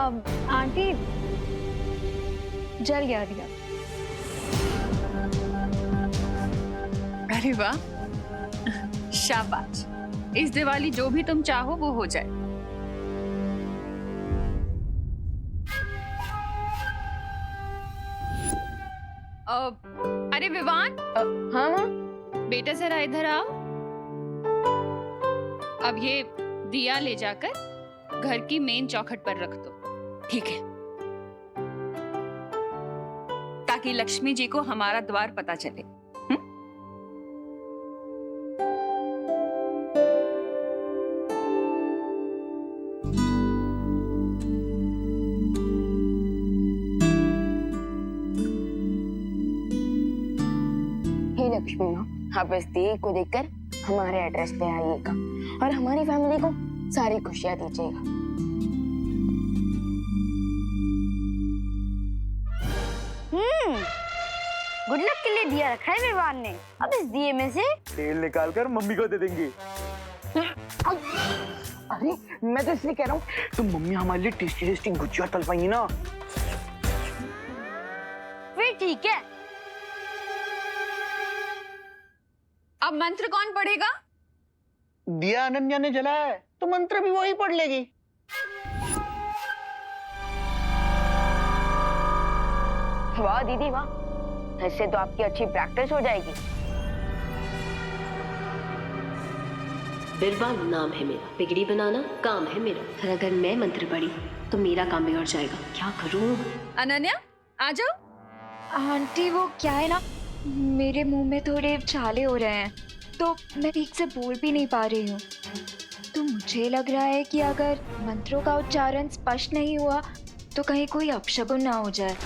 Aunty, जल गया दिया। अरे वाह, शाबाश। इस दिवाली जो भी तुम चाहो वो हो जाए। अरे विवान, हाँ माँ। बेटा जरा इधर आओ। अब ये दिया ले जाकर घर की मेन चौखट पर रख दो। ठीक है, ताकि लक्ष्मी जी को हमारा द्वार पता चले। हे लक्ष्मी माँ, आप इस दिए को देखकर हमारे एड्रेस पे आइएगा और हमारी फैमिली को सारी खुशियां दीजिएगा। गुड लक के लिए दिया रखा है मेहमान ने। अब इस दिए में से तेल निकाल कर मम्मी को दे देंगे। अरे मैं तो इसलिए कह रहा हूँ, तो मम्मी हमारे लिए टेस्टी टेस्टी गुजिया तल पाएंगी ना। फिर ठीक है। अब मंत्र कौन पढ़ेगा? दिया अनन्या ने जलाया है तो मंत्र भी वही पढ़ लेगी। वाह दीदी वाह, इससे तो आपकी अच्छी प्रैक्टिस हो जाएगी। बिरबा नाम है मेरा, बिगड़ी बनाना काम है मेरा। फिर अगर मैं मंत्र पढ़ी तो मेरा काम बिगड़ जाएगा। क्या करूं? अनन्या आ जाओ। आंटी वो क्या है ना, मेरे मुंह में थोड़े छाले हो रहे हैं तो मैं ठीक से बोल भी नहीं पा रही हूँ। तो मुझे लग रहा है कि अगर मंत्रों का उच्चारण स्पष्ट नहीं हुआ तो कहीं कोई अपशगुन ना हो जाए।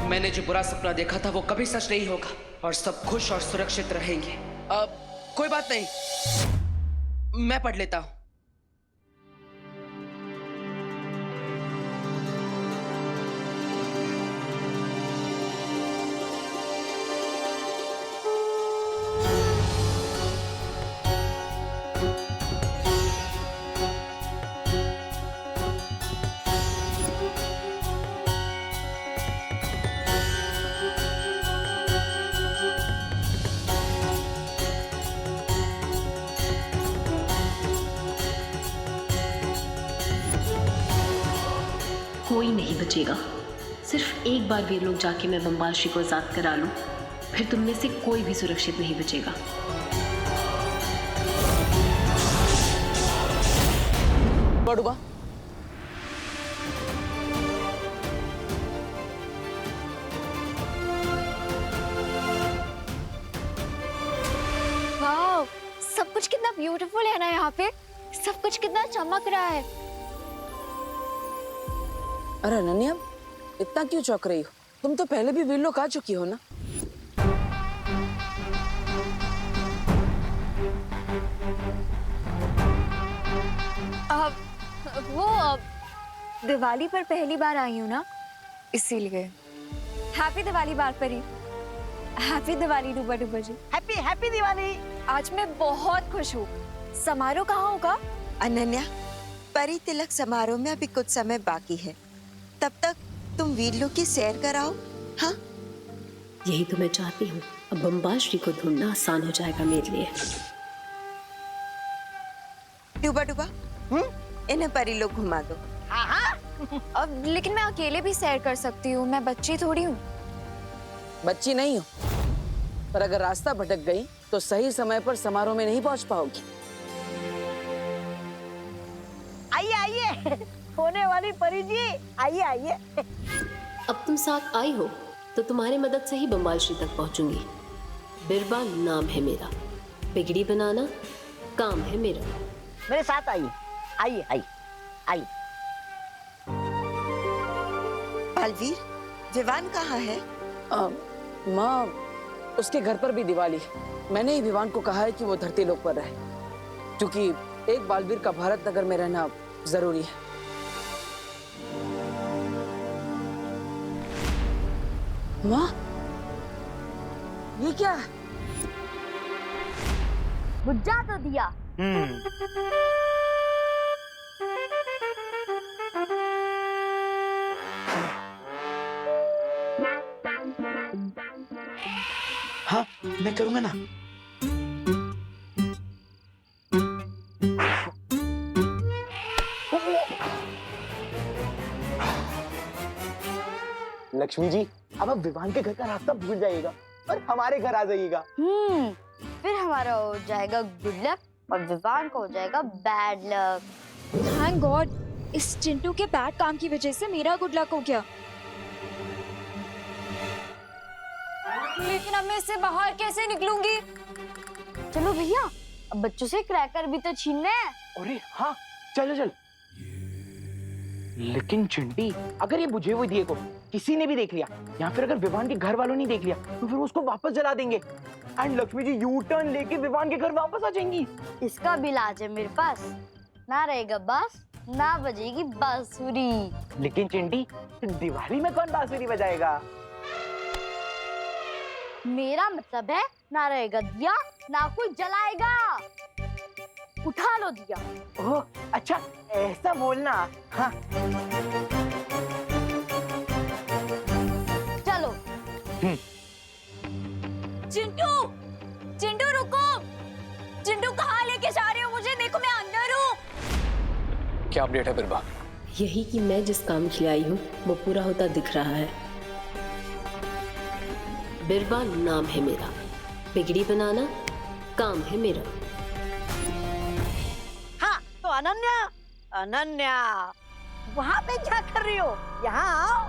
मैंने जो बुरा सपना देखा था वो कभी सच नहीं होगा और सब खुश और सुरक्षित रहेंगे। अब कोई बात नहीं, मैं पढ़ लेता हूँ। कोई नहीं बचेगा। सिर्फ एक बार वीर लोग जाके मैं बम्बाल श्री को आजाद करा लूं, फिर तुम में से कोई भी सुरक्षित नहीं बचेगा। बड़ुआ, वाह, सब कुछ कितना ब्यूटीफुल है ना, यहाँ पे सब कुछ कितना चमक रहा है। अरे अनन्या, इतना क्यों चौंक रही हो? तुम तो पहले भी वीरलोक आ चुकी हो ना। दिवाली पर पहली बार आई हूँ ना, इसीलिए। हैप्पी दिवाली बार परी। हैप्पी दिवाली डूबा डूबा जी। Happy happy Diwali. आज मैं बहुत खुश हूँ। समारोह कहाँ होगा? अनन्या, परी तिलक समारोह में अभी कुछ समय बाकी है, तब तक तुम वीरलोक की सैर कराओ। हाँ, यही तो मैं चाहती हूँ। अब बम्बाल श्री को ढूंढना आसान हो जाएगा मेरे लिए। डूबा डूबा, इन्हें परी लोग घुमा दो। अब लेकिन मैं अकेले भी सैर कर सकती हूँ, मैं बच्ची थोड़ी हूँ। बच्ची नहीं हो, पर अगर रास्ता भटक गई तो सही समय पर समारोह में नहीं पहुंच पाओगी। आइए आइए, होने वाली परी जी, आइए आइए। अब तुम साथ आई हो तो तुम्हारी मदद से ही बम्बाल श्री तक पहुंचूंगी। बिरबा नाम है मेरा, बिगड़ी बनाना काम है मेरा। मेरे साथ आइए, आइए आइए आइए। बालवीर, विवान कहाँ है? माँ, उसके घर पर भी दिवाली। मैंने ही विवान को कहा है कि वो धरती लोक पर रहे, क्योंकि एक बालवीर का भारत नगर में रहना जरूरी है। माँ, ये क्या है? बुझा तो दिया, हाँ, मैं करूंगा ना। लक्ष्मी जी, अब आप विवान के घर का रास्ता भूल जाइएगा और हमारे घर आ जाइएगा। फिर हमारा हो जाएगा गुड लक और विवान को हो जाएगा बैड लक। थैंक गॉड, इस चिंटू के बैड काम की वजह से मेरा गुड लक हो गया। लेकिन अब मैं इससे बाहर कैसे निकलूंगी? चलो भैया, अब बच्चों से क्रैकर भी तो छीनने हैं। अरे हाँ, चलो चल। लेकिन चिंटी, अगर ये बुझे हुए दिए को किसी ने भी देख लिया या फिर अगर विवान के घर वालों ने देख लिया तो फिर उसको वापस जला देंगे and Lakshmi ji U turn लेके विवान के घर वापस आ जाएंगी। इसका भी इलाज है मेरे पास। ना रहेगा बांस, ना बजेगी बांसुरी। लेकिन चिंटी, दिवाली में कौन बांसुरी बजाएगा? मेरा मतलब है ना रहेगा दिया, ना कोई जलाएगा। उठा लो दिया। ओह अच्छा, ऐसा बोलना। हाँ चलो। चिंटू, चिंटू रुको। चिंटू कहाँ लेके जा रहे हो मुझे? देखो मैं अंदर हूँ। क्या अपडेट है बिरबा? यही कि मैं जिस काम के लिए आई हूँ वो पूरा होता दिख रहा है। बिरबा नाम है मेरा, बिगड़ी बनाना काम है मेरा। हाँ तो अनन्या, अनन्या वहाँ पे क्या कर रही हो? यहाँ आओ।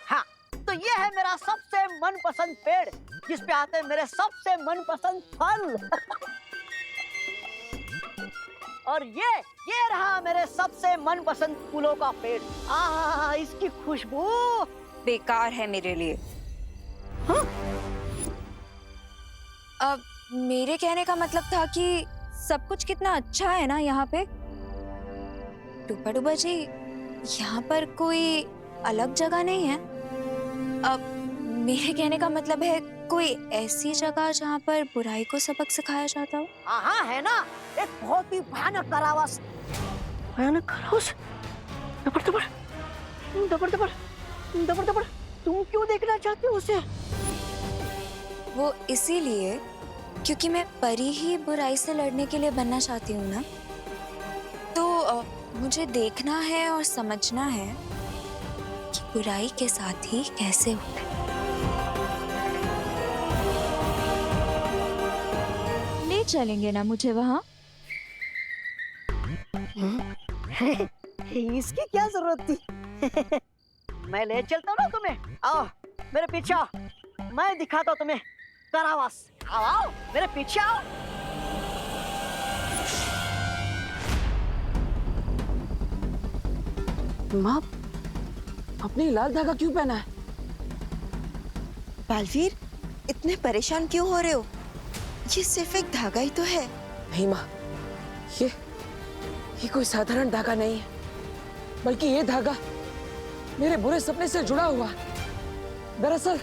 हाँ तो ये है मेरा सबसे मनपसंद पेड़, जिस पे आते हैं मेरे सबसे मनपसंद फल। और ये रहा मेरे सबसे मनपसंद फूलों का पेड़। इसकी खुशबू बेकार है मेरे लिए। हाँ? अब मेरे कहने का मतलब था कि सब कुछ कितना अच्छा है ना यहाँ पे। डूबा डूबा जी, यहाँ पर कोई अलग जगह नहीं है। अब मेरे कहने का मतलब है कोई ऐसी जगह जहाँ पर बुराई को सबक सिखाया जाता हो। हाँ है ना, एक बहुत ही भयानक कारावास। भयानक कारावास? दबड़ दबड़ दबड़ दबड़ दबड़ दबड़, तुम क्यों देखना चाहते हो उसे? वो इसीलिए क्योंकि मैं परी ही बुराई से लड़ने के लिए बनना चाहती हूँ ना। तो मुझे देखना है और समझना है कि बुराई के साथ ही कैसे होता है। ले चलेंगे ना मुझे वहाँ? इसकी क्या जरूरत थी? मैं ले चलता हूँ ना तुम्हें। आओ मेरे पीछे आओ, मैं दिखाता हूँ तुम्हें कारावास। आओ आओ मेरे पीछे आओ। माँ, आपने लाल धागा क्यों पहना है? बालवीर, इतने परेशान क्यों हो रहे हो? ये सिर्फ एक धागा ही तो है। नहीं माँ, ये कोई साधारण धागा नहीं है, बल्कि ये धागा मेरे बुरे सपने से जुड़ा हुआ है। दरअसल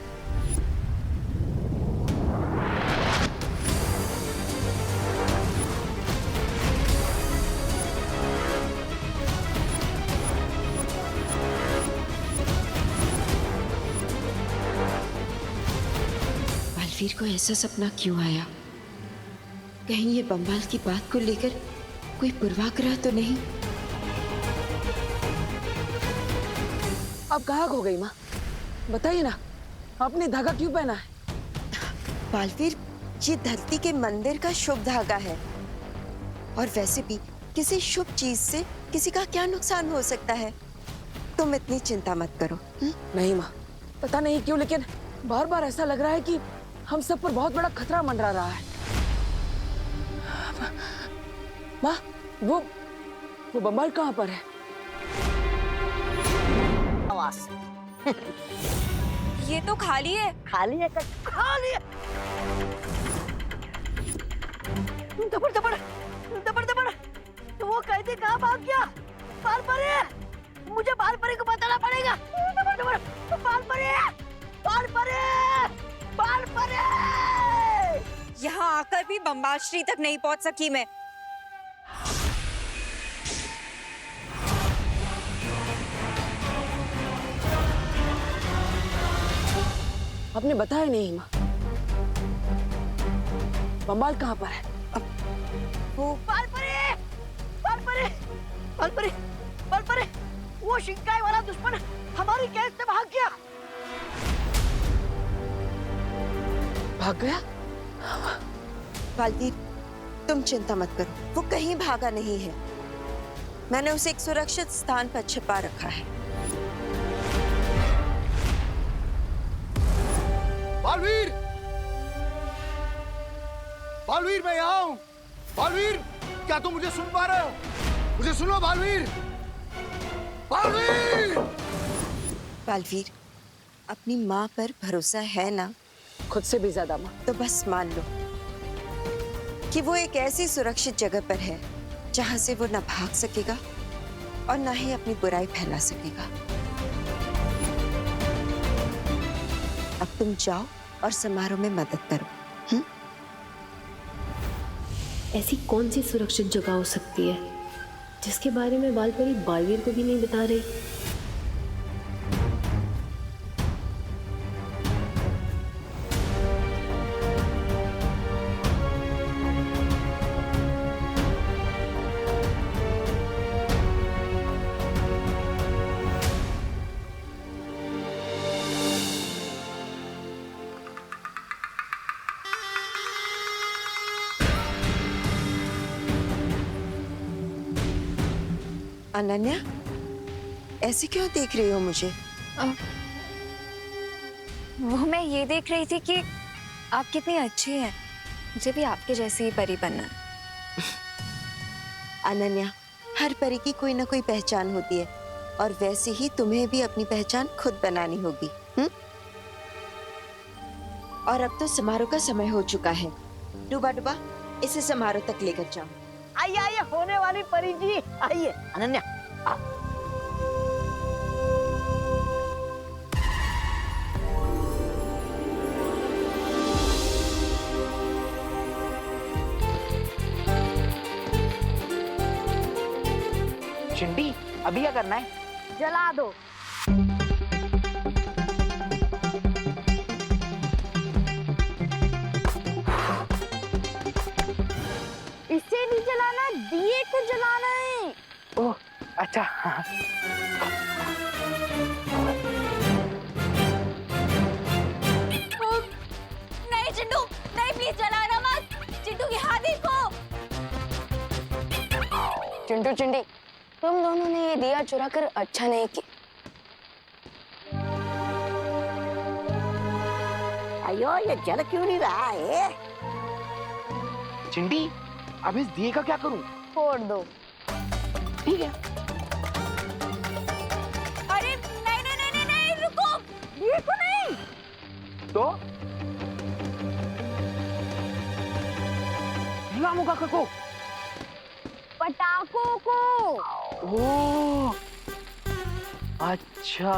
बालवीर को ऐसा सपना क्यों आया? कहीं ये बम्बाल की बात को लेकर कोई पूर्वाग्रह तो नहीं? आप कहाँ खो गई माँ? बताइए ना, आपने धागा क्यों पहना है? बालवीर, ये धरती के मंदिर का शुभ धागा है। और वैसे भी किसी शुभ चीज से किसी का क्या नुकसान हो सकता है? तुम इतनी चिंता मत करो। नहीं माँ, पता नहीं क्यों लेकिन बार बार ऐसा लग रहा है कि हम सब पर बहुत बड़ा खतरा मंडरा रहा है। माँ, वो बम्बाल कहाँ पर है? आवाज ये तो खाली है। खाली है, खाली है। दबड़ दबड़ दबड़ दबड़, तो वो कैदी कहाँ भाग गया? बाल परी, मुझे बाल परी को बताना पड़ेगा। यहाँ आकर भी बम्बाल श्री तक नहीं पहुंच सकी मैं। आपने बताया नहीं माँ, बम्बाल कहाँ पर है? वो बालपरे, वो शिंकाई वाला दुश्मन हमारी कैद से भाग गया। भाग गया? बालवीर, तुम चिंता मत करो, वो कहीं भागा नहीं है। मैंने उसे एक सुरक्षित स्थान पर छिपा रखा है। बालवीर! बालवीर, मैं यहाँ हूँ। बालवीर, क्या तुम मुझे सुन पा रहे हो? मुझे सुनो बालवीर! बालवीर! बालवीर, अपनी माँ पर भरोसा है ना? खुद से भी ज्यादा माँ। तो बस मान लो कि वो एक ऐसी सुरक्षित जगह पर है जहां से वो ना भाग सकेगा और ना ही अपनी बुराई फैला सकेगा। अब तुम जाओ और समारोह में मदद करो। ऐसी कौन सी सुरक्षित जगह हो सकती है जिसके बारे में बालपरी बालवीर को भी नहीं बता रही? अनन्या, ऐसे क्यों देख रही हो मुझे? वो मैं ये देख रही थी कि आप कितनी अच्छी हैं। मुझे भी आपके जैसी ही परी बनना है। अनन्या, हर परी की कोई ना कोई पहचान होती है और वैसे ही तुम्हें भी अपनी पहचान खुद बनानी होगी। और अब तो समारोह का समय हो चुका है। डूबा डूबा, इसे समारोह तक लेकर जाओ। आइए आइए, होने वाली परी जी, आइए। अनन्या, आ। चिंटी, अभी क्या करना है? जला दो। इसे नहीं जलाना, दिए को जलाना है। ओह, अच्छा। नहीं चिंटू, नहीं, प्लीज जलाना मत। चिंटू की हाथ देखो। चिंटू चिंटी, तुम दोनों ने ये दिया चुरा कर अच्छा नहीं किया। अयो, ये जल क्यों नहीं रहा है? चिंटी, अब इस दिए का क्या करूं? फोड़ दो। ठीक है। अरे नहीं नहीं नहीं नहीं, नहीं रुको, ये तो नहीं। तो लामुका को। पटाखों को। ओह, अच्छा।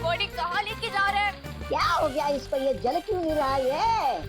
बॉडी कहाँ लेके जा रहे हैं? क्या हो गया इसको? ये जल क्यों नहीं रहा है?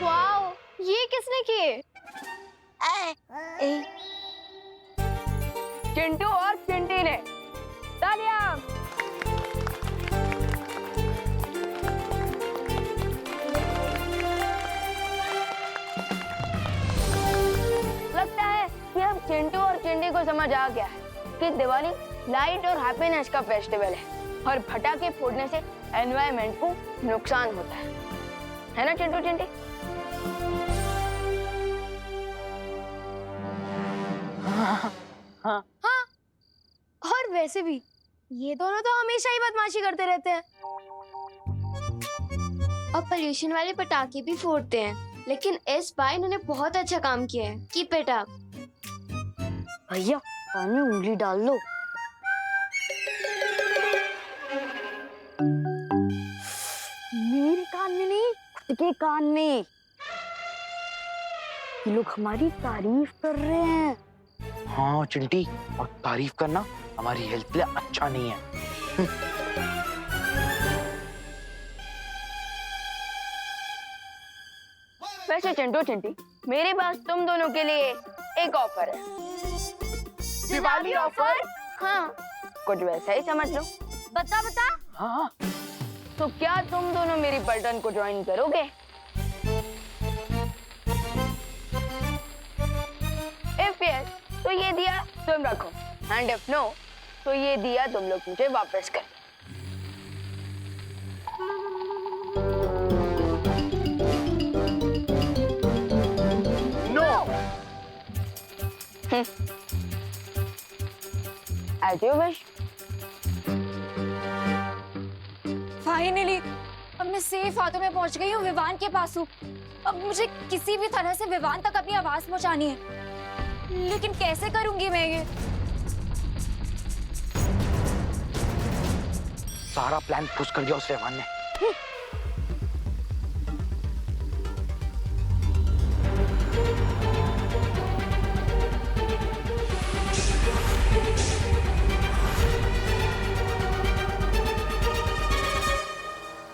वाओ, ये किसने किए? चिंटू और चिंटी ने। तालियां। लगता है कि अब चिंटू और चिंडी को समझ आ गया है कि दिवाली लाइट और हैप्पीनेस का फेस्टिवल है और पटाखे फोड़ने से एनवायरनमेंट को नुकसान होता है ना चिंटू चिंडी? हाँ। और वैसे भी ये दोनों तो हमेशा ही बदमाशी करते रहते हैं और पोल्यूशन वाले पटाखे भी फोड़ते हैं, लेकिन इस बार इन्होंने बहुत अच्छा काम किया है। Keep it up. भैया कान में उंगली डाल लो। मेरे कान में नहीं, खुद के कान में। ये लोग हमारी तारीफ कर रहे हैं। हाँ चिंटी, और तारीफ करना हमारी हेल्थ के लिए अच्छा नहीं है। वैसे चिंटू चिंटी, मेरे पास तुम दोनों के लिए एक ऑफर है। दिवाली ऑफर? हाँ, कुछ वैसा ही समझ लो। बता बता। हाँ। तो क्या तुम दोनों मेरी पलटन को ज्वाइन करोगे? इफ यस, तो ये दिया तुम रखो, एंड इफ नो, तो ये दिया तुम लोग मुझे वापस कर। No. As you wish. Finally अब मैं सेफ हाथों में पहुंच गई हूँ, विवान के पास हूँ। अब मुझे किसी भी तरह से विवान तक अपनी आवाज पहुंचानी है, लेकिन कैसे करूंगी मैं ये? सारा प्लान पुश कर दिया उस विवान ने।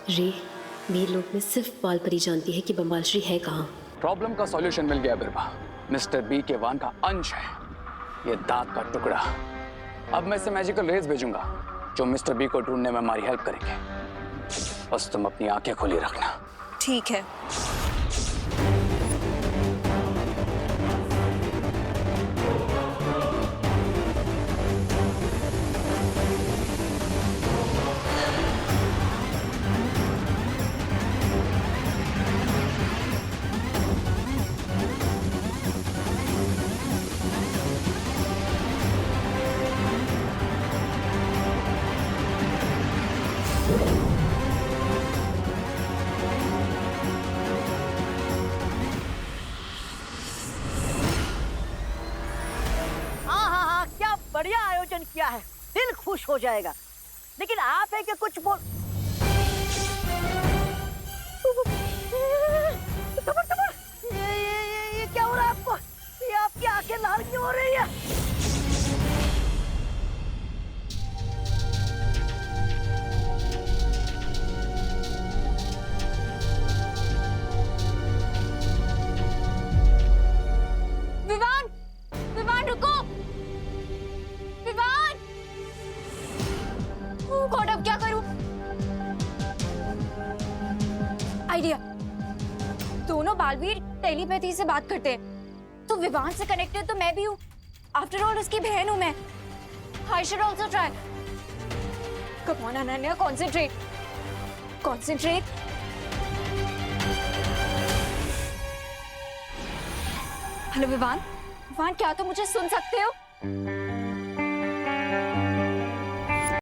रे, वीर लोक में सिर्फ बालपरी जानती है कि बम्बाल श्री है कहाँ। प्रॉब्लम का सॉल्यूशन मिल गया बिरबा। मिस्टर बी के वान का अंश है ये दांत का टुकड़ा। अब मैं इसे मैजिकल रेज भेजूंगा जो मिस्टर बी को ढूंढने में हमारी हेल्प करेंगे। बस तुम अपनी आंखें खुली रखना। ठीक है। बढ़िया आयोजन किया है, दिल खुश हो जाएगा। लेकिन आप है कि कुछ बोल। ये क्या हो रहा है आपको? ये आपकी आंखें लाल क्यों हो रही है? विवान, विवान रुको। विवान! ओह गॉड, अब क्या करूं? आइडिया। दोनों बालवीर टेलीपैथी से बात करते हैं, तो विवान से कनेक्टेड तो मैं भी हूँ। आफ्टर ऑल उसकी बहन हूँ मैं। I should also try. Come on Ananya, concentrate. Concentrate. Hello Vivaan, Vivaan क्या तुम मुझे सुन सकते हो?